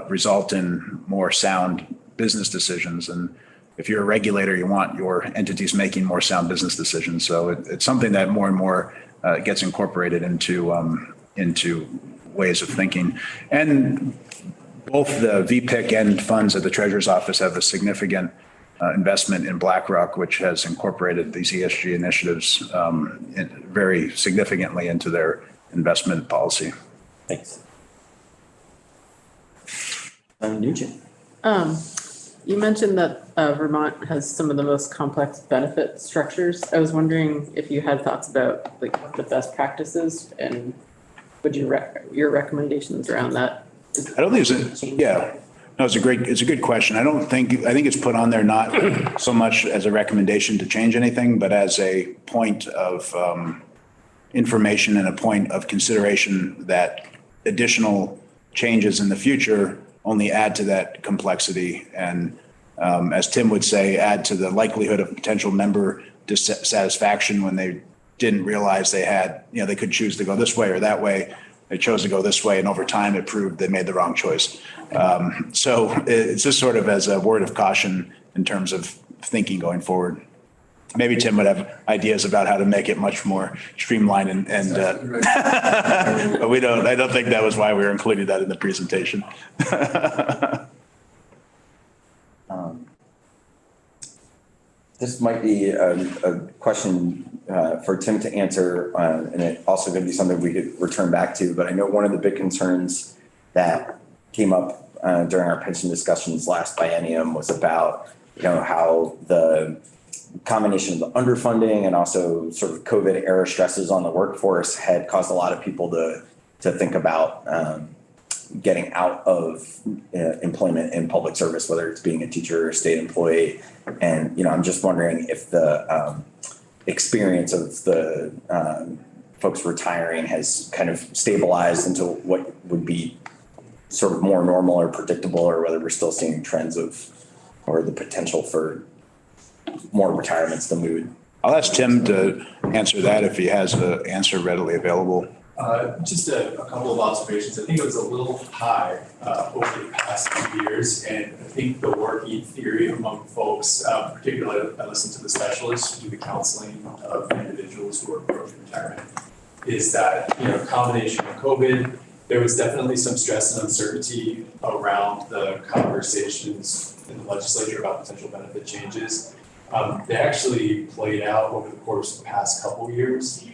result in more sound business decisions. And if you're a regulator, you want your entities making more sound business decisions. So it's something that more and more gets incorporated into ways of thinking. And both the VPIC and funds at the Treasurer's Office have a significant investment in BlackRock, which has incorporated these ESG initiatives very significantly into their investment policy. Thanks. Nugent. You mentioned that Vermont has some of the most complex benefit structures. I was wondering if you had thoughts about what the best practices and would your recommendations around that? I don't think no, it's a good question. I think it's put on there not so much as a recommendation to change anything, but as a point of information and a point of consideration that additional changes in the future only add to that complexity. And as Tim would say, add to the likelihood of potential member dissatisfaction when they didn't realize they had, they could choose to go this way or that way. They chose to go this way, and over time it proved they made the wrong choice. So it's just sort of as a word of caution in terms of thinking going forward. Maybe Tim would have ideas about how to make it much more streamlined but I don't think that was why we were including that in the presentation. This might be a question for Tim to answer, and it also going to be something we could return back to. But I know one of the big concerns that came up during our pension discussions last biennium was about, how the combination of the underfunding and also sort of COVID era stresses on the workforce had caused a lot of people to think about getting out of employment in public service, whether it's being a teacher or state employee. And, I'm just wondering if the experience of the folks retiring has kind of stabilized into what would be sort of more normal or predictable, or whether we're still seeing trends or the potential for more retirements than we would. I'll ask Tim to answer that if he has an answer readily available. Just a couple of observations. I think it was a little high over the past few years, and I think the working theory among folks, particularly I listen to the specialists who do the counseling of individuals who are approaching retirement, is that, combination of COVID, there was definitely some stress and uncertainty around the conversations in the legislature about potential benefit changes. They actually played out over the course of the past couple years.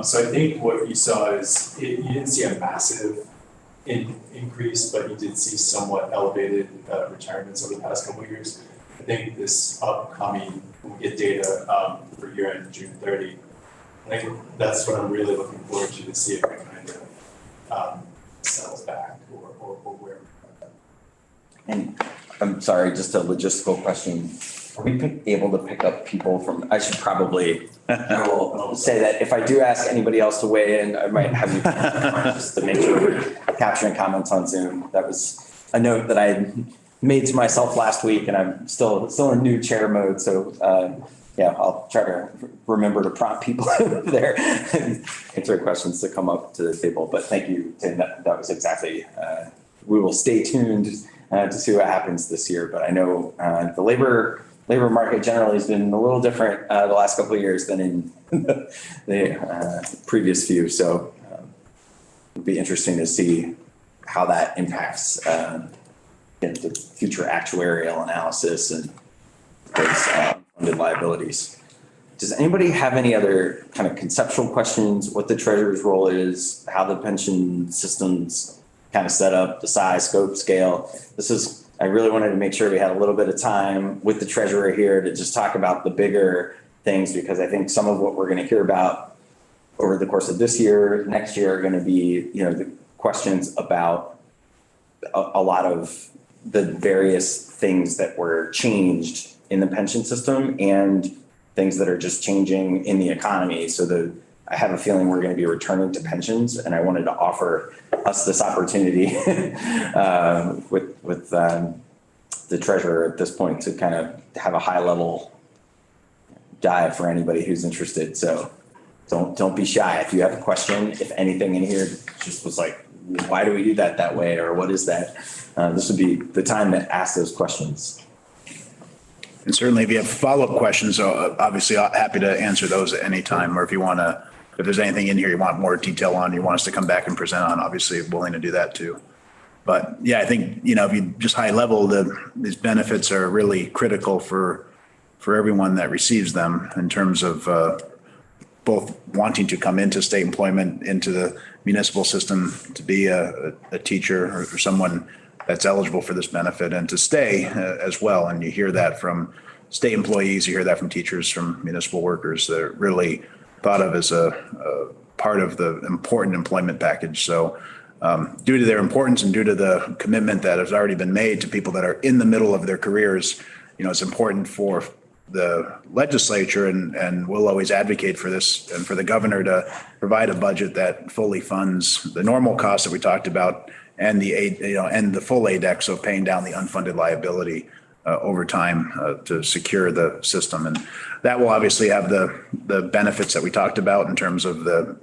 So I think what you saw is you didn't see a massive increase, but you did see somewhat elevated retirements over the past couple of years. I think this upcoming, when we get data for year end June 30, I think that's what I'm really looking forward to see if it kind of settles back or where. And I'm sorry, just a logistical question. Are we able to pick up people from, I should probably, I will say that if I do ask anybody else to weigh in, I might have you just to make sure we're capturing comments on Zoom. That was a note that I made to myself last week, and I'm still in new chair mode. So yeah, I'll try to remember to prompt people there and answer questions that come up to the table. But thank you, Tim. That was exactly, we will stay tuned to see what happens this year. But I know the labor market generally has been a little different the last couple of years than in the previous few. So it'll be interesting to see how that impacts the future actuarial analysis and those funded liabilities. Does anybody have any other kind of conceptual questions? What the treasurer's role is, how the pension system's kind of set up, the size, scope, scale? I really wanted to make sure we had a little bit of time with the treasurer here to just talk about the bigger things, because I think some of what we're going to hear about over the course of this year, next year, are going to be, the questions about a lot of the various things that were changed in the pension system and things that are just changing in the economy. So I have a feeling we're going to be returning to pensions, and I wanted to offer us this opportunity with the treasurer at this point to kind of have a high level dive for anybody who's interested. So don't be shy. If you have a question, if anything in here just was like, why do we do that way? Or what is that? This would be the time to ask those questions. And certainly if you have follow-up questions, obviously happy to answer those at any time, or if there's anything in here you want more detail on, you want us to come back and present on, obviously willing to do that too. But yeah, I think, if you just high level, these benefits are really critical for everyone that receives them in terms of both wanting to come into state employment, into the municipal system to be a teacher or someone that's eligible for this benefit, and to stay as well. And you hear that from state employees, you hear that from teachers, from municipal workers. They're really thought of as a part of the important employment package. So due to their importance and due to the commitment that has already been made to people that are in the middle of their careers, it's important for the legislature, and we'll always advocate for this, and for the governor to provide a budget that fully funds the normal costs that we talked about, and and the full ADEC, so paying down the unfunded liability over time to secure the system. And that will obviously have the benefits that we talked about in terms of the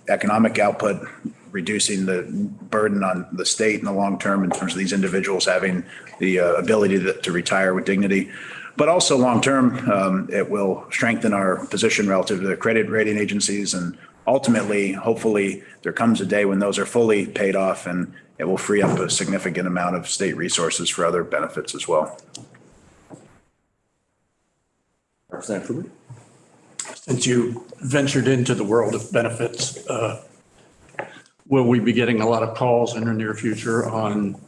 economic output, reducing the burden on the state in the long term in terms of these individuals having the ability to retire with dignity. But also long term, it will strengthen our position relative to the credit rating agencies. And ultimately, hopefully, there comes a day when those are fully paid off, and it will free up a significant amount of state resources for other benefits as well. Representative Fuller? Since you ventured into the world of benefits, will we be getting a lot of calls in the near future on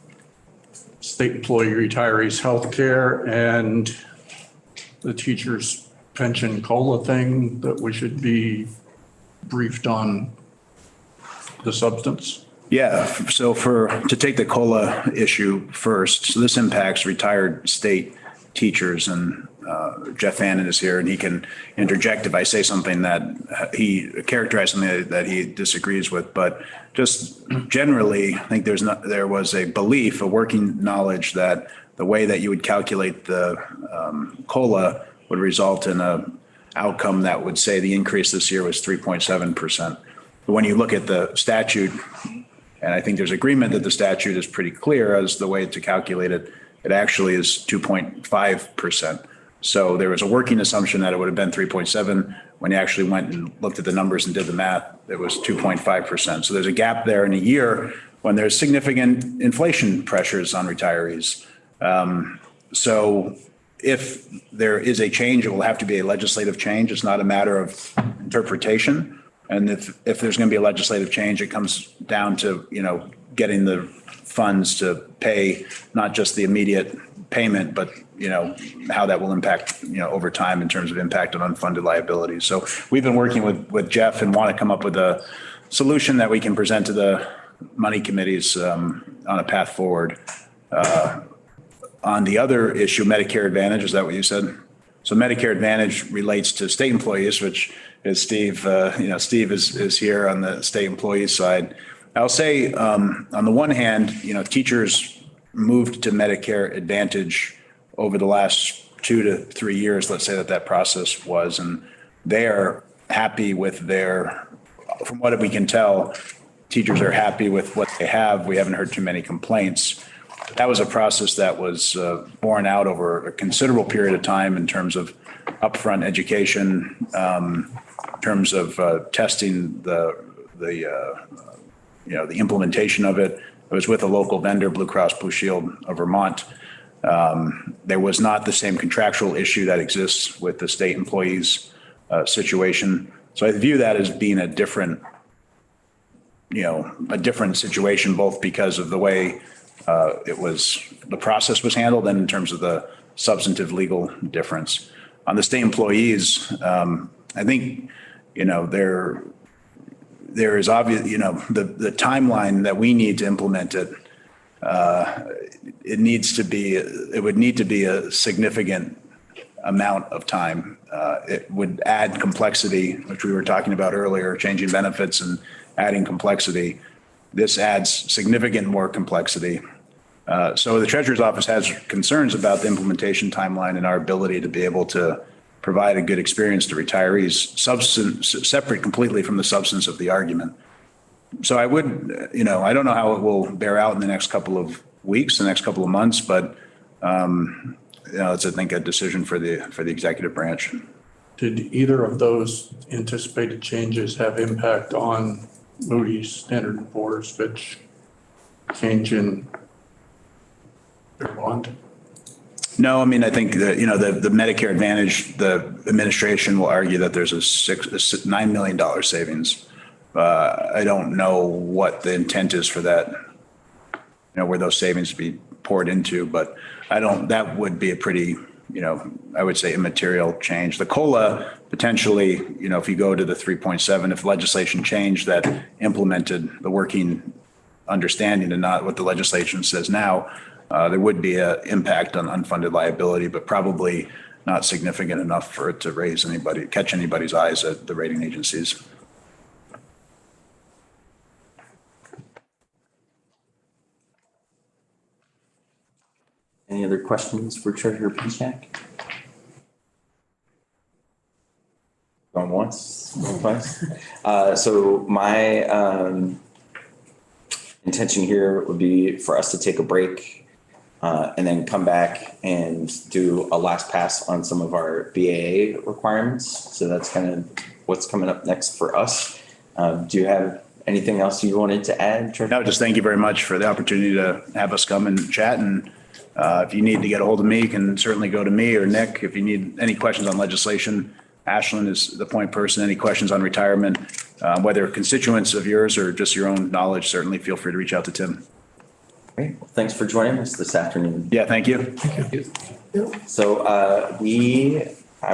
state employee retirees' health care and the teacher's pension COLA thing, that we should be briefed on the substance? Yeah, so to take the COLA issue first, so this impacts retired state teachers, and Jeff Hannon is here and he can interject if I say something that he characterized something that he disagrees with. But just generally, I think there was a belief, a working knowledge, that the way that you would calculate the COLA would result in a outcome that would say the increase this year was 3.7%. But when you look at the statute, and I think there's agreement that the statute is pretty clear as the way to calculate it, it actually is 2.5%. So there was a working assumption that it would have been 3.7. When you actually went and looked at the numbers and did the math, it was 2.5%. So there's a gap there in a year when there's significant inflation pressures on retirees. So if there is a change, it will have to be a legislative change. It's not a matter of interpretation. And if there's going to be a legislative change, it comes down to, getting the funds to pay not just the immediate payment, but, how that will impact, over time in terms of impact on unfunded liabilities. So we've been working with Jeff and want to come up with a solution that we can present to the money committees on a path forward. On the other issue, Medicare Advantage, is that what you said? So Medicare Advantage relates to state employees, which is Steve, Steve is here on the state employee side. I'll say, on the one hand, teachers moved to Medicare Advantage over the last 2 to 3 years, let's say that process was, and they are happy with from what we can tell, teachers are happy with what they have. We haven't heard too many complaints. That was a process that was borne out over a considerable period of time in terms of upfront education, in terms of testing the implementation of it. It was with a local vendor, Blue Cross Blue Shield of Vermont. There was not the same contractual issue that exists with the state employees situation. So I view that as being a different situation, both because of the way the process was handled and in terms of the substantive legal difference. On the state employees, I think, there is obvious, the timeline that we need to implement it, it would need to be a significant amount of time. It would add complexity, which we were talking about earlier, changing benefits and adding complexity. This adds significant more complexity. So the Treasurer's Office has concerns about the implementation timeline and our ability to be able to provide a good experience to retirees, separate completely from the substance of the argument. So I would, I don't know how it will bear out in the next couple of weeks, the next couple of months, but it's, I think, a decision for the executive branch. Did either of those anticipated changes have impact on Moody's, Standard & Poor's, Fitch, change in their bond? No, I mean, I think that, the Medicare Advantage, the administration will argue that there's a $9 million savings. I don't know what the intent is for that, where those savings be poured into, but that would be a pretty, I would say immaterial change. The COLA potentially, if you go to the 3.7, if legislation changed that implemented the working understanding and not what the legislation says now, there would be an impact on unfunded liability, but probably not significant enough for it to catch anybody's eyes at the rating agencies. Any other questions for Treasurer Pichak? Going once, going twice. So my intention here would be for us to take a break and then come back and do a last pass on some of our BAA requirements. So that's kind of what's coming up next for us. Do you have anything else you wanted to add, Treasurer? No, just thank you very much for the opportunity to have us come and chat. And if you need to get a hold of me, you can certainly go to me or Nick. If you need any questions on legislation, Ashlyn is the point person. Any questions on retirement, whether constituents of yours or just your own knowledge, certainly feel free to reach out to Tim. Great. Well, thanks for joining us this afternoon. Yeah, thank you. Thank you. So I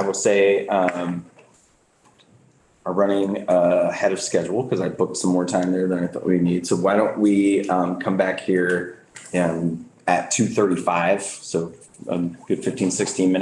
will say, are running ahead of schedule because I booked some more time there than I thought we need. So why don't we come back here at 2:35, so a good 15, 16 minutes.